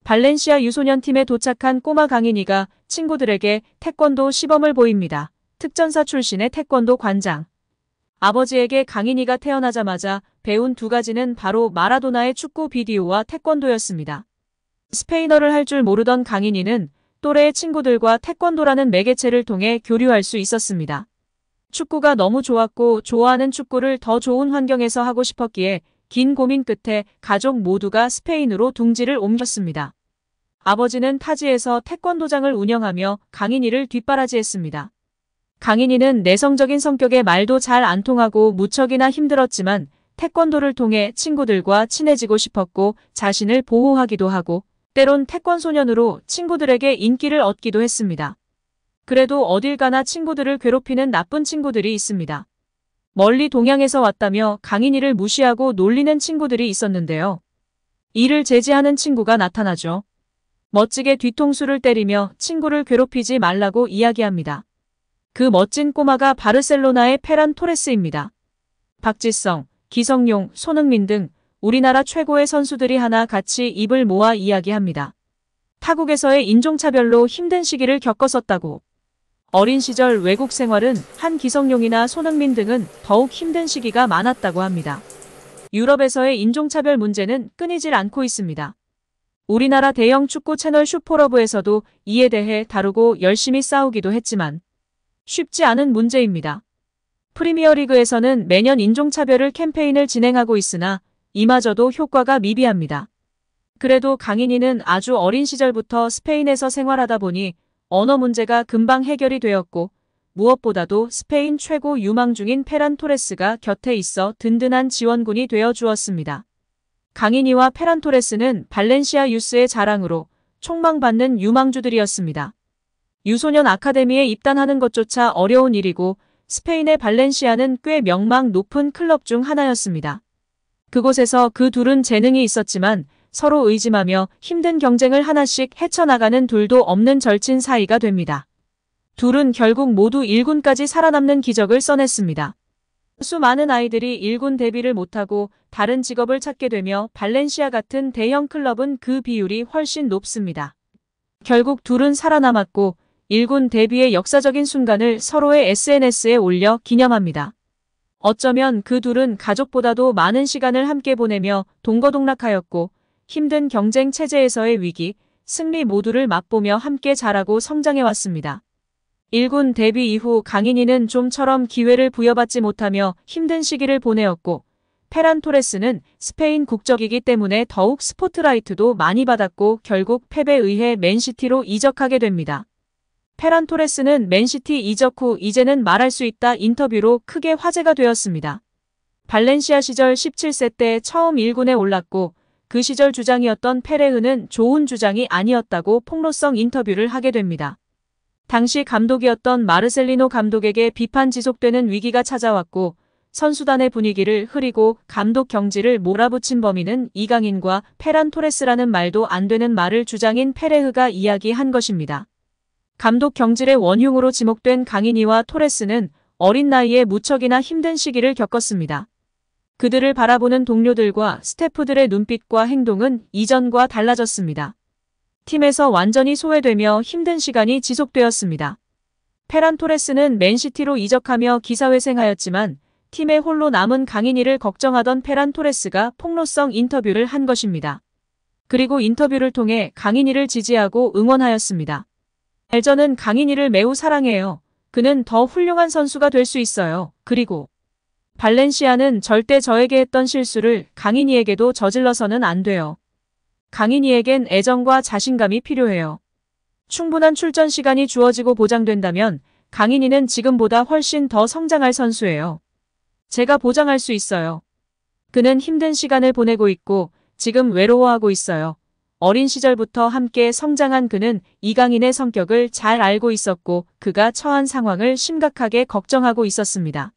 발렌시아 유소년팀에 도착한 꼬마 강인이가 친구들에게 태권도 시범을 보입니다. 특전사 출신의 태권도 관장. 아버지에게 강인이가 태어나자마자 배운 두 가지는 바로 마라도나의 축구 비디오와 태권도였습니다. 스페인어를 할 줄 모르던 강인이는 또래의 친구들과 태권도라는 매개체를 통해 교류할 수 있었습니다. 축구가 너무 좋았고 좋아하는 축구를 더 좋은 환경에서 하고 싶었기에 긴 고민 끝에 가족 모두가 스페인으로 둥지를 옮겼습니다. 아버지는 타지에서 태권도장을 운영하며 강인이를 뒷바라지했습니다. 강인이는 내성적인 성격에 말도 잘 안 통하고 무척이나 힘들었지만 태권도를 통해 친구들과 친해지고 싶었고 자신을 보호하기도 하고 때론 태권소년으로 친구들에게 인기를 얻기도 했습니다. 그래도 어딜 가나 친구들을 괴롭히는 나쁜 친구들이 있습니다. 멀리 동양에서 왔다며 강인이를 무시하고 놀리는 친구들이 있었는데요. 이를 제지하는 친구가 나타나죠. 멋지게 뒤통수를 때리며 친구를 괴롭히지 말라고 이야기합니다. 그 멋진 꼬마가 바르셀로나의 페란 토레스입니다. 박지성, 기성용, 손흥민 등 우리나라 최고의 선수들이 하나 같이 입을 모아 이야기합니다. 타국에서의 인종차별로 힘든 시기를 겪었었다고. 어린 시절 외국 생활은 한 기성용이나 손흥민 등은 더욱 힘든 시기가 많았다고 합니다. 유럽에서의 인종차별 문제는 끊이질 않고 있습니다. 우리나라 대형 축구 채널 슈퍼러브에서도 이에 대해 다루고 열심히 싸우기도 했지만 쉽지 않은 문제입니다. 프리미어리그에서는 매년 인종차별을 캠페인을 진행하고 있으나 이마저도 효과가 미비합니다. 그래도 강인이는 아주 어린 시절부터 스페인에서 생활하다 보니 언어 문제가 금방 해결이 되었고 무엇보다도 스페인 최고 유망 중인 페란 토레스가 곁에 있어 든든한 지원군이 되어 주었습니다. 강인이와 페란 토레스는 발렌시아 유스의 자랑으로 촉망받는 유망주들이었습니다. 유소년 아카데미에 입단하는 것조차 어려운 일이고 스페인의 발렌시아는 꽤 명망 높은 클럽 중 하나였습니다. 그곳에서 그 둘은 재능이 있었지만 서로 의심하며 힘든 경쟁을 하나씩 헤쳐나가는 둘도 없는 절친 사이가 됩니다. 둘은 결국 모두 1군까지 살아남는 기적을 써냈습니다. 수많은 아이들이 1군 데뷔를 못하고 다른 직업을 찾게 되며 발렌시아 같은 대형 클럽은 그 비율이 훨씬 높습니다. 결국 둘은 살아남았고 1군 데뷔의 역사적인 순간을 서로의 SNS에 올려 기념합니다. 어쩌면 그 둘은 가족보다도 많은 시간을 함께 보내며 동거동락하였고 힘든 경쟁 체제에서의 위기, 승리 모두를 맛보며 함께 자라고 성장해왔습니다. 1군 데뷔 이후 강인이는 좀처럼 기회를 부여받지 못하며 힘든 시기를 보내었고 페란 토레스는 스페인 국적이기 때문에 더욱 스포트라이트도 많이 받았고 결국 패배에 의해 맨시티로 이적하게 됩니다. 페란 토레스는 맨시티 이적 후 이제는 말할 수 있다 인터뷰로 크게 화제가 되었습니다. 발렌시아 시절 17세 때 처음 1군에 올랐고 그 시절 주장이었던 페레흐는 좋은 주장이 아니었다고 폭로성 인터뷰를 하게 됩니다. 당시 감독이었던 마르셀리노 감독에게 비판 지속되는 위기가 찾아왔고 선수단의 분위기를 흐리고 감독 경지를 몰아붙인 범인은 이강인과 페란 토레스라는 말도 안 되는 말을 주장인 페레흐가 이야기한 것입니다. 감독 경질의 원흉으로 지목된 강인이와 토레스는 어린 나이에 무척이나 힘든 시기를 겪었습니다. 그들을 바라보는 동료들과 스태프들의 눈빛과 행동은 이전과 달라졌습니다. 팀에서 완전히 소외되며 힘든 시간이 지속되었습니다. 페란 토레스는 맨시티로 이적하며 기사회생하였지만 팀에 홀로 남은 강인이를 걱정하던 페란 토레스가 폭로성 인터뷰를 한 것입니다. 그리고 인터뷰를 통해 강인이를 지지하고 응원하였습니다. 저는 강인이를 매우 사랑해요. 그는 더 훌륭한 선수가 될 수 있어요. 그리고 발렌시아는 절대 저에게 했던 실수를 강인이에게도 저질러서는 안 돼요. 강인이에겐 애정과 자신감이 필요해요. 충분한 출전 시간이 주어지고 보장된다면 강인이는 지금보다 훨씬 더 성장할 선수예요. 제가 보장할 수 있어요. 그는 힘든 시간을 보내고 있고 지금 외로워하고 있어요. 어린 시절부터 함께 성장한 그는 이강인의 성격을 잘 알고 있었고 그가 처한 상황을 심각하게 걱정하고 있었습니다.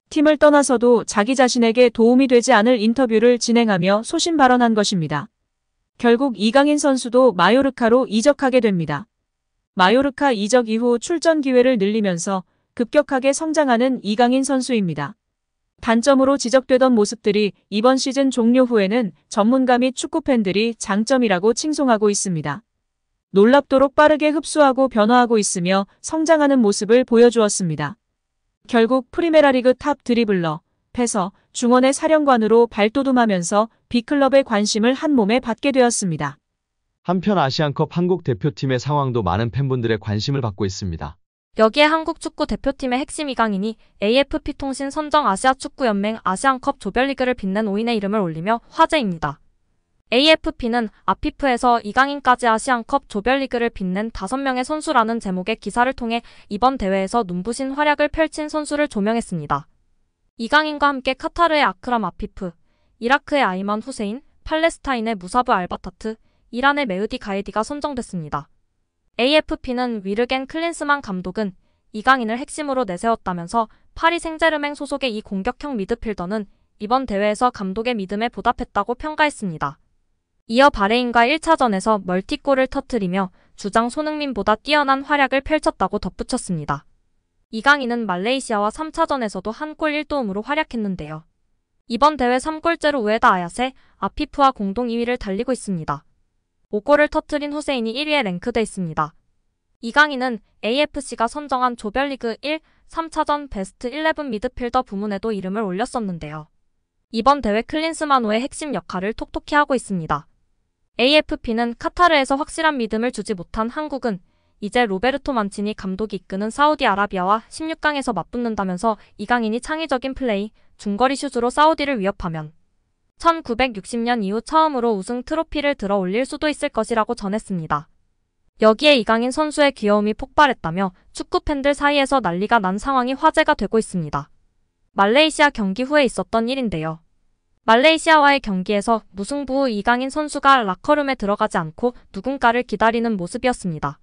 팀을 떠나서도 자기 자신에게 도움이 되지 않을 인터뷰를 진행하며 소신 발언한 것입니다. 결국 이강인 선수도 마요르카로 이적하게 됩니다. 마요르카 이적 이후 출전 기회를 늘리면서 급격하게 성장하는 이강인 선수입니다. 단점으로 지적되던 모습들이 이번 시즌 종료 후에는 전문가 및 축구팬들이 장점이라고 칭송하고 있습니다. 놀랍도록 빠르게 흡수하고 변화하고 있으며 성장하는 모습을 보여주었습니다. 결국 프리메라리그 탑 드리블러, 패서, 중원의 사령관으로 발돋움하면서 B클럽의 관심을 한 몸에 받게 되었습니다. 한편 아시안컵 한국 대표팀의 상황도 많은 팬분들의 관심을 받고 있습니다. 여기에 한국 축구 대표팀의 핵심 이강인이 AFP통신 선정 아시아축구연맹 아시안컵 조별리그를 빛낸 5인의 이름을 올리며 화제입니다. AFP는 아피프에서 이강인까지 아시안컵 조별리그를 빛낸 5명의 선수라는 제목의 기사를 통해 이번 대회에서 눈부신 활약을 펼친 선수를 조명했습니다. 이강인과 함께 카타르의 아크람 아피프, 이라크의 아이만 후세인, 팔레스타인의 무사브 알바타트, 이란의 메흐디 가에디가 선정됐습니다. AFP는 위르겐 클린스만 감독은 이강인을 핵심으로 내세웠다면서 파리 생제르맹 소속의 이 공격형 미드필더는 이번 대회에서 감독의 믿음에 보답했다고 평가했습니다. 이어 바레인과 1차전에서 멀티골을 터뜨리며 주장 손흥민보다 뛰어난 활약을 펼쳤다고 덧붙였습니다. 이강인은 말레이시아와 3차전에서도 한 골 1도움으로 활약했는데요. 이번 대회 3골째로 우에다 아야세, 아피프와 공동 2위를 달리고 있습니다. 5골을 터뜨린 후세인이 1위에 랭크돼 있습니다. 이강인은 AFC가 선정한 조별리그 1, 3차전 베스트 11 미드필더 부문에도 이름을 올렸었는데요. 이번 대회 클린스만호의 핵심 역할을 톡톡히 하고 있습니다. AFP는 카타르에서 확실한 믿음을 주지 못한 한국은 이제 로베르토 만치니 감독이 이끄는 사우디아라비아와 16강에서 맞붙는다면서 이강인이 창의적인 플레이, 중거리 슛으로 사우디를 위협하면 1960년 이후 처음으로 우승 트로피를 들어 올릴 수도 있을 것이라고 전했습니다. 여기에 이강인 선수의 귀여움이 폭발했다며 축구 팬들 사이에서 난리가 난 상황이 화제가 되고 있습니다. 말레이시아 경기 후에 있었던 일인데요. 말레이시아와의 경기에서 무승부 후 이강인 선수가 라커룸에 들어가지 않고 누군가를 기다리는 모습이었습니다.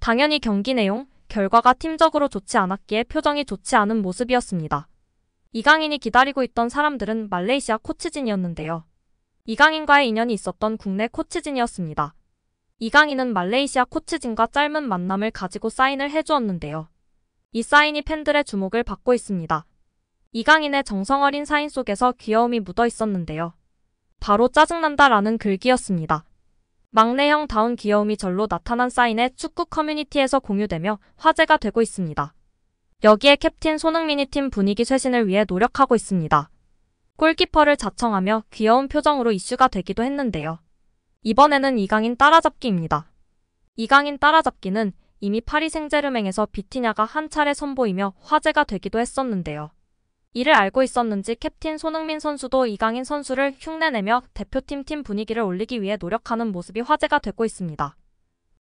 당연히 경기 내용, 결과가 팀적으로 좋지 않았기에 표정이 좋지 않은 모습이었습니다. 이강인이 기다리고 있던 사람들은 말레이시아 코치진이었는데요. 이강인과의 인연이 있었던 국내 코치진이었습니다. 이강인은 말레이시아 코치진과 짧은 만남을 가지고 사인을 해주었는데요. 이 사인이 팬들의 주목을 받고 있습니다. 이강인의 정성어린 사인 속에서 귀여움이 묻어 있었는데요. 바로 짜증난다라는 글귀였습니다. 막내형다운 귀여움이 절로 나타난 사인에 축구 커뮤니티에서 공유되며 화제가 되고 있습니다. 여기에 캡틴 손흥민이 팀 분위기 쇄신을 위해 노력하고 있습니다. 골키퍼를 자청하며 귀여운 표정으로 이슈가 되기도 했는데요. 이번에는 이강인 따라잡기입니다. 이강인 따라잡기는 이미 파리 생제르맹에서 비티냐가 한 차례 선보이며 화제가 되기도 했었는데요. 이를 알고 있었는지 캡틴 손흥민 선수도 이강인 선수를 흉내내며 대표팀 팀 분위기를 올리기 위해 노력하는 모습이 화제가 되고 있습니다.